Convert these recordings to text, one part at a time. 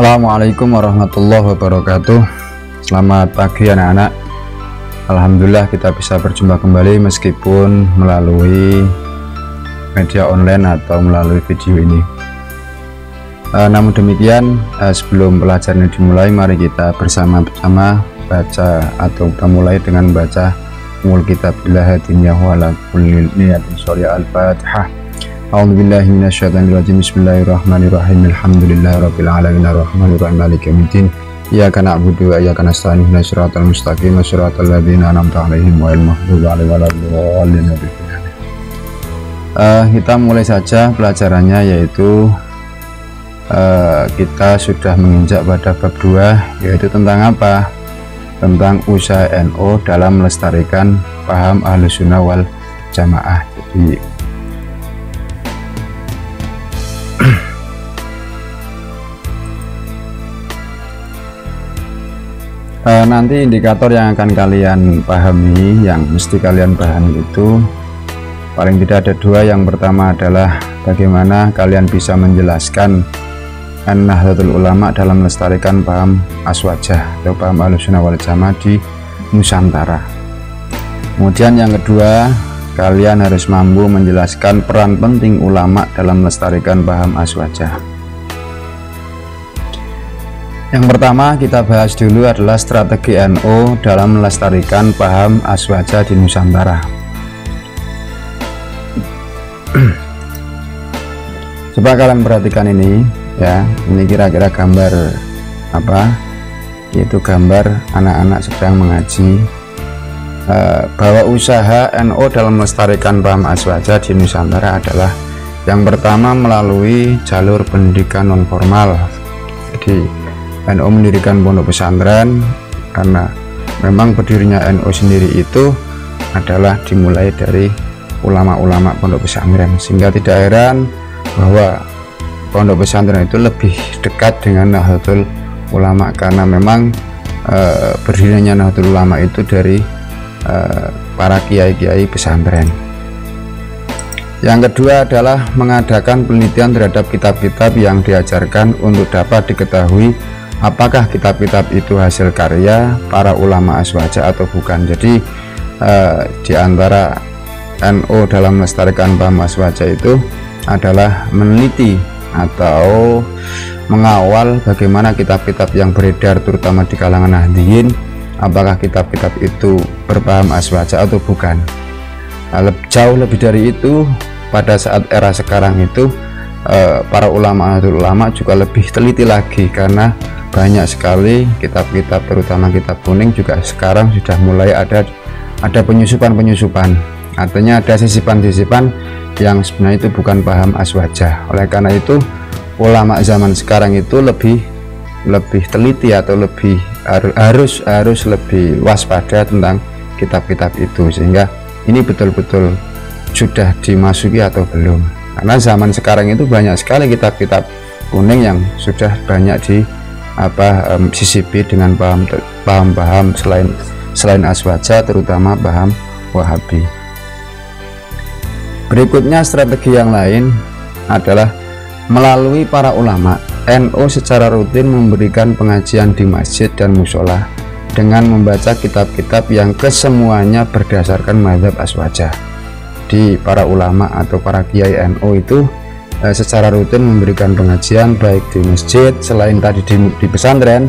Assalamualaikum warahmatullahi wabarakatuh. Selamat pagi anak-anak. Alhamdulillah kita bisa berjumpa kembali meskipun melalui media online atau melalui video ini. Namun demikian, sebelum pelajaran dimulai, mari kita bersama-sama baca atau kita mulai dengan baca Mul Kitabillah Hadinyahu ala kulli niyatin sholih al-Fatihah. A'udzubillahi minasyaitonirrajim. Bismillahirrahmanirrahim. Alhamdulillahirabbil alamin arrahmanirrahim maliki yaumiddin. Iyyaka na'budu wa iyyaka nasta'in ihdinas siratal mustaqim siratal ladzina an'amta 'alaihim ghairil maghdubi 'alaihim waladdallin. Kita mulai saja pelajarannya, yaitu kita sudah menginjak pada bab 2, yaitu tentang apa? Tentang usaha NU dalam melestarikan paham Ahlussunnah wal Jamaah. Jadi nanti indikator yang akan kalian pahami, yang mesti kalian pahami itu paling tidak ada dua. Yang pertama adalah bagaimana kalian bisa menjelaskan Nahdlatul Ulama dalam melestarikan paham Aswajah atau paham Ahlussunnah wal Jamaah di Nusantara. Kemudian yang kedua, kalian harus mampu menjelaskan peran penting ulama dalam melestarikan paham Aswajah. Yang pertama kita bahas dulu adalah strategi NU dalam melestarikan paham Aswajah di Nusantara. Coba kalian perhatikan ini ya, ini kira-kira gambar apa? Yaitu gambar anak-anak sedang mengaji, bahwa usaha NU dalam melestarikan paham Aswajah di Nusantara adalah yang pertama melalui jalur pendidikan non formal. Jadi NU mendirikan pondok pesantren karena memang berdirinya NU sendiri itu adalah dimulai dari ulama-ulama pondok pesantren, sehingga tidak heran bahwa pondok pesantren itu lebih dekat dengan Nahdlatul Ulama karena memang berdirinya Nahdlatul Ulama itu dari para kiai-kiai pesantren. Yang kedua adalah mengadakan penelitian terhadap kitab-kitab yang diajarkan untuk dapat diketahui apakah kitab-kitab itu hasil karya para ulama Aswajah atau bukan. Jadi di antara NU dalam melestarikan paham Aswajah itu adalah meneliti atau mengawal bagaimana kitab-kitab yang beredar terutama di kalangan Nahdliyin, apakah kitab-kitab itu berpaham Aswajah atau bukan. Jauh lebih dari itu, pada saat era sekarang itu para ulama Nahdlatul Ulama juga lebih teliti lagi karena banyak sekali kitab-kitab, terutama kitab kuning juga sekarang sudah mulai ada penyusupan, artinya ada sisipan-sisipan yang sebenarnya itu bukan paham Aswajah. Oleh karena itu ulama zaman sekarang itu lebih teliti atau harus lebih waspada tentang kitab-kitab itu, sehingga ini betul-betul sudah dimasuki atau belum. Karena zaman sekarang itu banyak sekali kitab-kitab kuning yang sudah banyak sisipi dengan paham-paham selain Aswajah, terutama paham Wahabi. Berikutnya strategi yang lain adalah melalui para ulama. NU secara rutin memberikan pengajian di masjid dan musola dengan membaca kitab-kitab yang kesemuanya berdasarkan mazhab Aswajah. Di para ulama atau para kiai NU itu secara rutin memberikan pengajian baik di masjid, selain tadi di pesantren,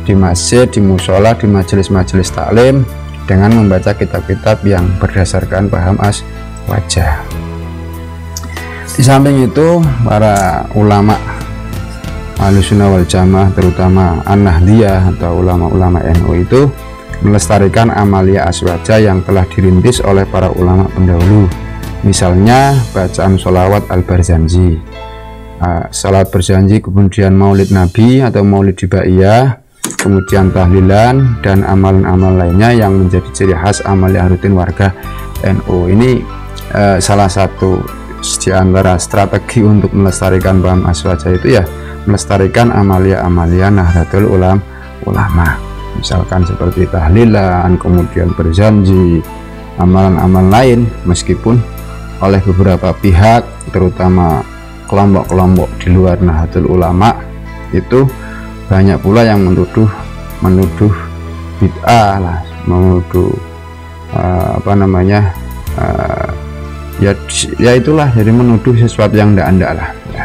di masjid, di musola, di majelis-majelis taklim, dengan membaca kitab-kitab yang berdasarkan paham Aswajah. Di samping itu, para ulama Ahlussunnah wal Jamaah, terutama An-Nahdliyah atau ulama-ulama NU itu melestarikan amalia Aswajah yang telah dirintis oleh para ulama pendahulu. Misalnya bacaan sholawat al-Barzanji, salat berjanji, kemudian maulid Nabi atau maulid Dibaiyah, kemudian tahlilan dan amalan-amalan lainnya yang menjadi ciri khas amalia rutin warga NU. Ini salah satu di antara strategi untuk melestarikan paham Aswajah itu ya, melestarikan amalia-amalia Nahdlatul Ulama, misalkan seperti tahlilan, kemudian berjanji, amalan-amalan lain, meskipun oleh beberapa pihak, terutama kelompok-kelompok di luar Nahdlatul Ulama, itu banyak pula yang menuduh bid'ah lah, menuduh ya itulah, jadi menuduh sesuatu yang tidak lah ya.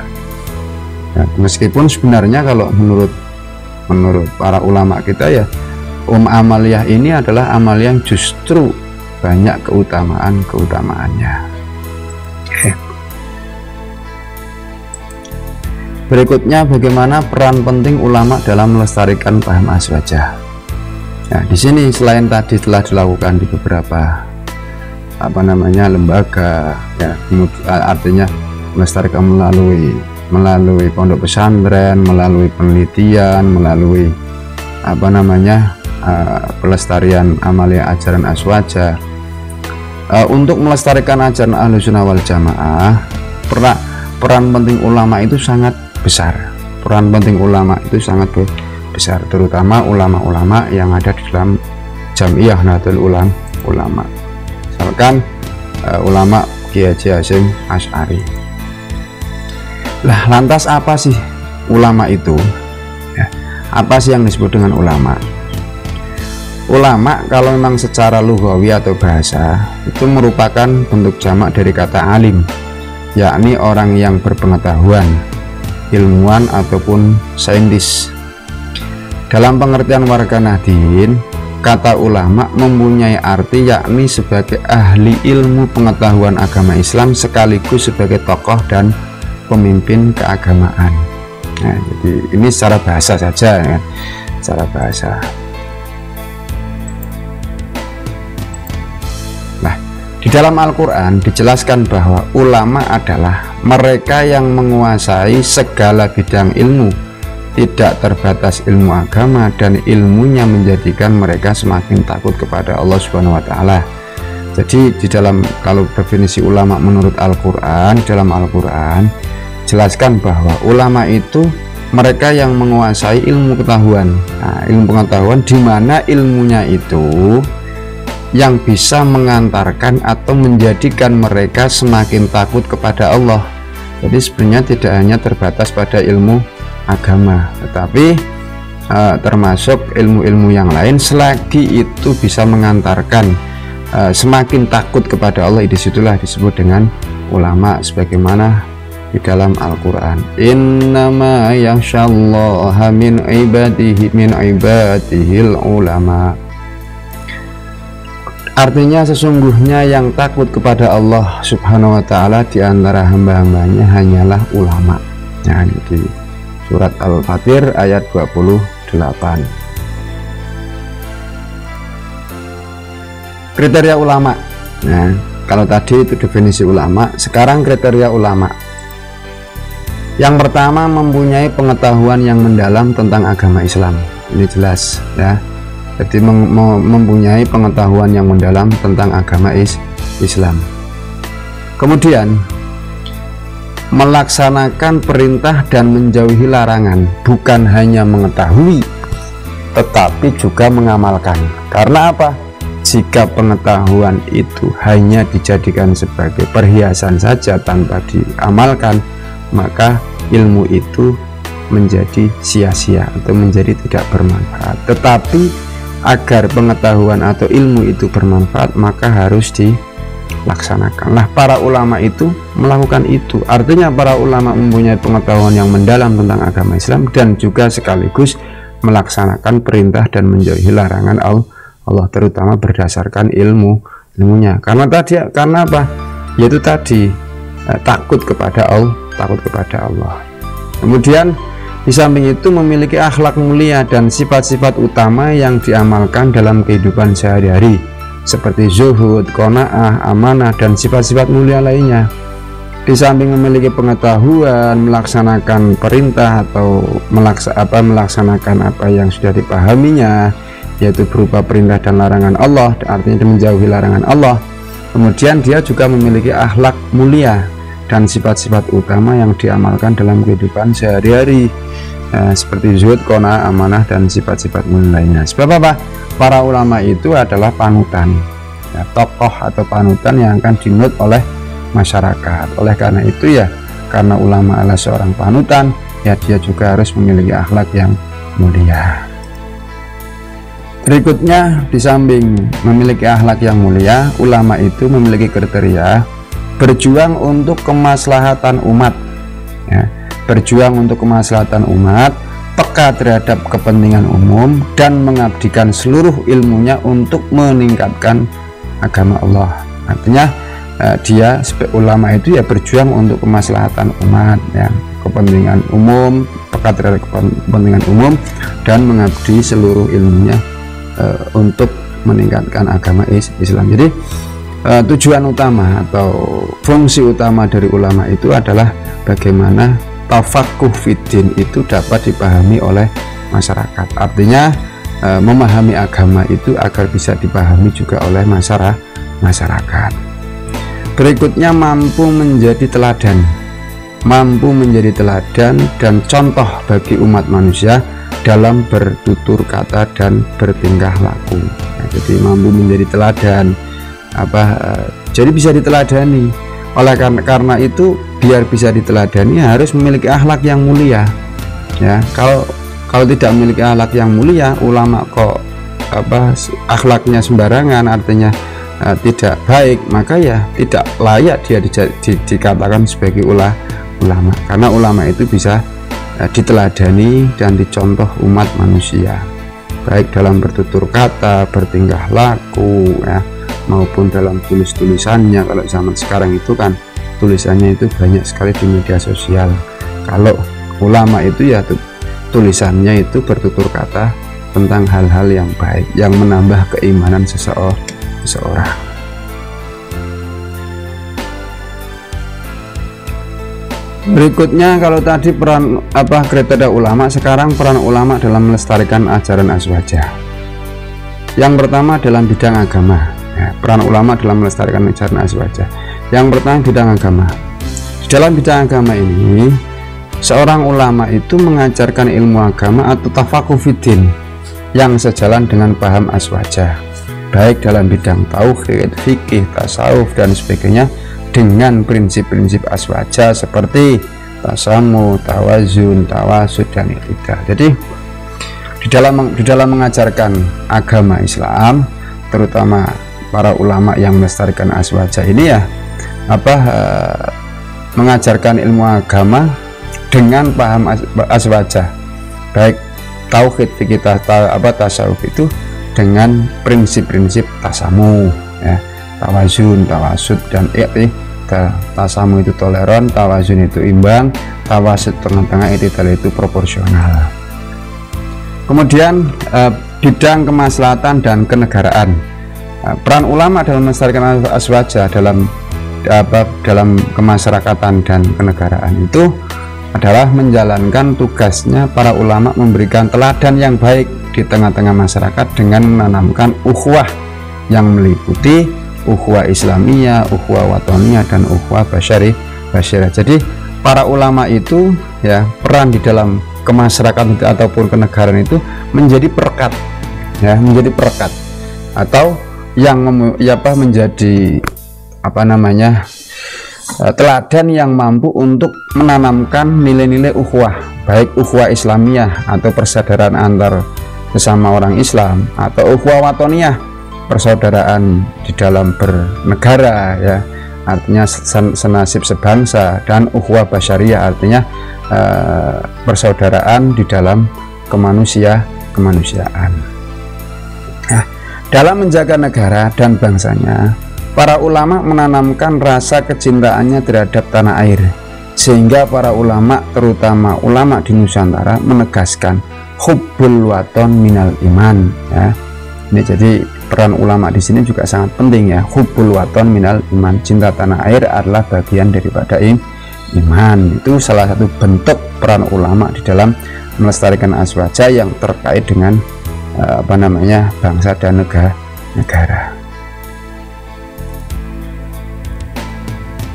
Ya, meskipun sebenarnya kalau menurut para ulama kita ya, amaliyah ini adalah amal yang justru banyak keutamaannya. Berikutnya, bagaimana peran penting ulama dalam melestarikan paham azwajah. Nah, di sini selain tadi telah dilakukan di beberapa lembaga ya, artinya melestarikan melalui pondok pesantren, melalui penelitian, melalui pelestarian amalia ajaran azwajah. Untuk melestarikan ajaran Ahlussunnah wal Jamaah, peran penting ulama itu sangat besar. Peran penting ulama itu sangat besar, terutama ulama-ulama yang ada di dalam Jam'iyah Nahdlatul Ulama. Misalkan ulama Kiai Haji Hasyim Asy'ari. Lah, lantas apa sih ulama itu? Ya, apa sih yang disebut dengan ulama? Ulama kalau memang secara lughawi atau bahasa itu merupakan bentuk jamak dari kata alim, yakni orang yang berpengetahuan, ilmuwan ataupun saintis. Dalam pengertian warga Nahdien, kata ulama mempunyai arti yakni sebagai ahli ilmu pengetahuan agama Islam sekaligus sebagai tokoh dan pemimpin keagamaan. Nah, jadi ini secara bahasa saja ya, secara bahasa. Nah, di dalam Al-Quran dijelaskan bahwa ulama adalah mereka yang menguasai segala bidang ilmu, tidak terbatas ilmu agama, dan ilmunya menjadikan mereka semakin takut kepada Allah Subhanahu wa Ta'ala. Jadi di dalam, kalau definisi ulama menurut Al-Quran, dalam Al-Quran jelaskan bahwa ulama itu mereka yang menguasai ilmu pengetahuan. Nah, ilmu pengetahuan di mana ilmunya itu yang bisa mengantarkan atau menjadikan mereka semakin takut kepada Allah. Jadi sebenarnya tidak hanya terbatas pada ilmu agama, tetapi termasuk ilmu-ilmu yang lain, selagi itu bisa mengantarkan semakin takut kepada Allah, disitulah disebut dengan ulama, sebagaimana di dalam Al-Quran, innama yakhsyallaha min ibadihil ulama. Artinya sesungguhnya yang takut kepada Allah Subhanahu wa Ta'ala di antara hamba-hambanya hanyalah ulama. Nah, di surat Al-Fatir ayat 28. Kriteria ulama. Nah, kalau tadi itu definisi ulama, sekarang kriteria ulama. Yang pertama, mempunyai pengetahuan yang mendalam tentang agama Islam. Ini jelas ya. Jadi mempunyai pengetahuan yang mendalam tentang agama Islam. Kemudian melaksanakan perintah dan menjauhi larangan, bukan hanya mengetahui tetapi juga mengamalkan. Karena apa? Jika pengetahuan itu hanya dijadikan sebagai perhiasan saja tanpa diamalkan, maka ilmu itu menjadi sia-sia atau menjadi tidak bermanfaat. Tetapi agar pengetahuan atau ilmu itu bermanfaat, maka harus dilaksanakan. Nah, para ulama itu melakukan itu. Artinya para ulama mempunyai pengetahuan yang mendalam tentang agama Islam dan juga sekaligus melaksanakan perintah dan menjauhi larangan Allah, terutama berdasarkan ilmunya. Karena apa? Yaitu tadi takut kepada Allah. Kemudian di samping itu memiliki akhlak mulia dan sifat-sifat utama yang diamalkan dalam kehidupan sehari-hari, seperti zuhud, qanaah, amanah, dan sifat-sifat mulia lainnya. Di samping memiliki pengetahuan, melaksanakan perintah atau melaksanakan apa yang sudah dipahaminya, yaitu berupa perintah dan larangan Allah, artinya menjauhi larangan Allah. Kemudian dia juga memiliki akhlak mulia dan sifat-sifat utama yang diamalkan dalam kehidupan sehari-hari, seperti zuhud, qanaah, amanah, dan sifat-sifat mulia lainnya. Sebab apa? Para ulama itu adalah panutan ya, tokoh atau panutan yang akan dinut oleh masyarakat. Oleh karena itu ya, karena ulama adalah seorang panutan, ya dia juga harus memiliki akhlak yang mulia. Berikutnya, di samping memiliki akhlak yang mulia, ulama itu memiliki kriteria berjuang untuk kemaslahatan umat, ya, berjuang untuk kemaslahatan umat, peka terhadap kepentingan umum, dan mengabdikan seluruh ilmunya untuk meningkatkan agama Allah. Artinya dia sebagai ulama itu ya berjuang untuk kemaslahatan umat, ya, kepentingan umum, peka terhadap kepentingan umum, dan mengabdi seluruh ilmunya untuk meningkatkan agama Islam. Jadi tujuan utama atau fungsi utama dari ulama itu adalah bagaimana tafakuh fiddin itu dapat dipahami oleh masyarakat. Artinya memahami agama itu agar bisa dipahami juga oleh masyarakat. Berikutnya, mampu menjadi teladan dan contoh bagi umat manusia dalam bertutur kata dan bertingkah laku. Nah, jadi mampu menjadi teladan, jadi bisa diteladani. Oleh karena itu, biar bisa diteladani harus memiliki akhlak yang mulia, ya. Kalau tidak memiliki akhlak yang mulia, ulama kok akhlaknya sembarangan, artinya tidak baik, maka ya tidak layak dia dikatakan sebagai ulama. Karena ulama itu bisa diteladani dan dicontoh umat manusia, baik dalam bertutur kata, bertingkah laku, ya, maupun dalam tulisannya. Kalau zaman sekarang itu kan tulisannya itu banyak sekali di media sosial. Kalau ulama itu ya tulisannya itu bertutur kata tentang hal-hal yang baik, yang menambah keimanan seseorang. Berikutnya, kalau tadi peran kriteria ulama, sekarang peran ulama dalam melestarikan ajaran azwajah. Yang pertama dalam bidang agama, ya, peran ulama dalam melestarikan ajaran azwajah. Yang pertama bidang agama. Di dalam bidang agama ini, seorang ulama itu mengajarkan ilmu agama atau tafakuh fiddin yang sejalan dengan paham azwajah, baik dalam bidang tauhid, fikih, tasawuf, dan sebagainya, dengan prinsip-prinsip azwajah seperti tasamu, tawazun, tawasud, dan i'tidal. Jadi di dalam mengajarkan agama Islam, terutama para ulama yang melestarikan azwajah ini ya mengajarkan ilmu agama dengan paham azwajah, baik tauhid, fikih, tasawuf itu dengan prinsip-prinsip tasamu, ya, tawazun, tawasud, dan i'tidal. Tasamu itu toleran, tawazun itu imbang, tawasud tengah-tengah, i'tidal itu proporsional. Kemudian bidang kemaslahatan dan kenegaraan. Peran ulama dalam melestarikan azwajah dalam kemasyarakatan dan kenegaraan itu adalah menjalankan tugasnya para ulama memberikan teladan yang baik di tengah-tengah masyarakat dengan menanamkan ukhuwah yang meliputi ukhuwah Islamiyah, ukhuwah watoniyah, dan ukhuwah basyirah. Jadi para ulama itu ya peran di dalam kemasyarakatan ataupun kenegaraan itu menjadi perekat, ya, menjadi perekat atau yang menjadi teladan yang mampu untuk menanamkan nilai-nilai ukhuwah, baik ukhuwah Islamiyah atau persaudaraan antar sesama orang Islam, atau ukhuwah watoniyah, persaudaraan di dalam bernegara, ya, artinya senasib sebangsa, dan ukhuwah basyariah, artinya persaudaraan di dalam kemanusiaan. Nah, dalam menjaga negara dan bangsanya, para ulama menanamkan rasa kecintaannya terhadap tanah air, sehingga para ulama, terutama ulama di Nusantara, menegaskan hubbul waton minal iman, ya. Ini jadi peran ulama di sini juga sangat penting, ya. Hubbul waton minal iman, cinta tanah air adalah bagian daripada iman. Itu salah satu bentuk peran ulama di dalam melestarikan azwajah yang terkait dengan bangsa dan negara.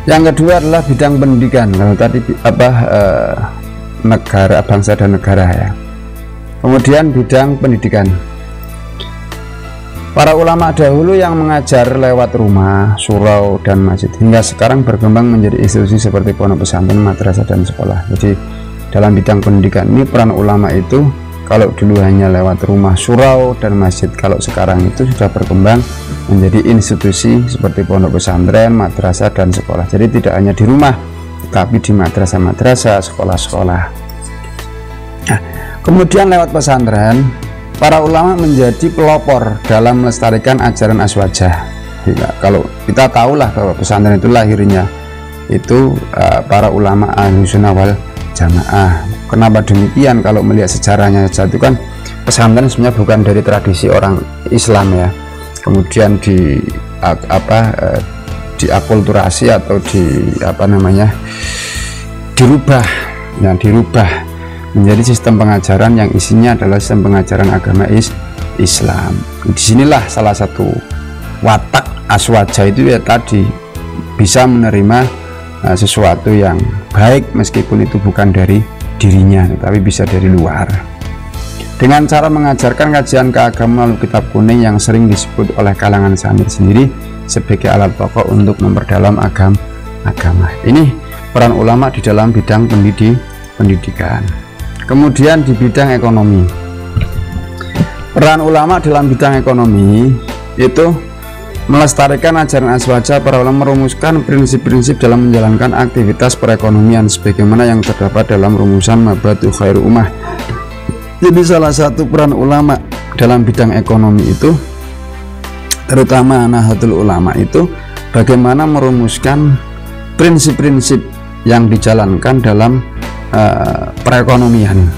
Yang kedua adalah bidang pendidikan. Kalau tadi negara, bangsa dan negara, ya. Kemudian bidang pendidikan. Para ulama dahulu yang mengajar lewat rumah, surau, dan masjid hingga sekarang berkembang menjadi institusi seperti pondok pesantren, madrasah, dan sekolah. Jadi dalam bidang pendidikan ini peran ulama itu Kalau dulu hanya lewat rumah surau dan masjid, kalau sekarang itu sudah berkembang menjadi institusi seperti pondok pesantren, madrasah, dan sekolah. Jadi tidak hanya di rumah, tapi di madrasah-madrasah, sekolah-sekolah. Nah, kemudian lewat pesantren, para ulama menjadi pelopor dalam melestarikan ajaran aswajah. Kalau kita tahulah bahwa pesantren itu lahirnya itu para ulama Ahlussunnah wal Jamaah. Kenapa demikian? Kalau melihat sejarahnya saja itu kan pesantren sebenarnya bukan dari tradisi orang Islam ya, kemudian diakulturasi atau dirubah menjadi sistem pengajaran yang isinya adalah sistem pengajaran agama Islam. Disinilah salah satu watak aswaja itu ya tadi, bisa menerima sesuatu yang baik meskipun itu bukan dari dirinya tetapi bisa dari luar, dengan cara mengajarkan kajian keagamaan melalui kitab kuning yang sering disebut oleh kalangan santri sendiri sebagai alat pokok untuk memperdalam agama. Ini peran ulama di dalam bidang pendidikan. Kemudian di bidang ekonomi, peran ulama dalam bidang ekonomi itu melestarikan ajaran aswaja. Para ulama merumuskan prinsip-prinsip dalam menjalankan aktivitas perekonomian sebagaimana yang terdapat dalam rumusan Mabadu Khairu Ummah. Jadi salah satu peran ulama dalam bidang ekonomi itu, terutama Nahdlatul Ulama itu, bagaimana merumuskan prinsip-prinsip yang dijalankan dalam perekonomian,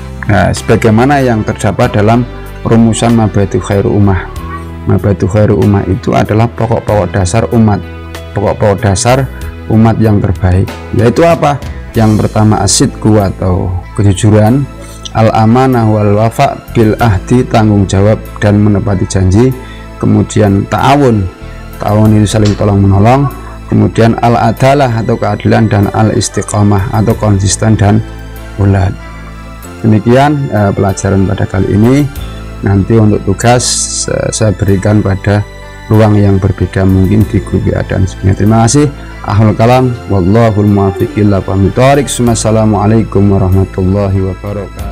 sebagaimana yang terdapat dalam rumusan Mabadu Khairu Ummah. Mabadu Khairu Ummah itu adalah pokok-pokok dasar umat yang terbaik, yaitu apa? Yang pertama asidku atau kejujuran, al-amanah wal wafa bil ahdi, tanggung jawab dan menepati janji. Kemudian ta'awun itu saling tolong menolong. Kemudian al-adalah atau keadilan, dan al-istiqamah atau konsisten dan bulat. Demikian pelajaran pada kali ini. Nanti untuk tugas saya berikan pada ruang yang berbeda, mungkin di grup WA dan sebagainya. Terima kasih. Ahlul kalam, wallahul muwaffiq ila aqwamit thoriq. Assalamualaikum warahmatullahi wabarakatuh.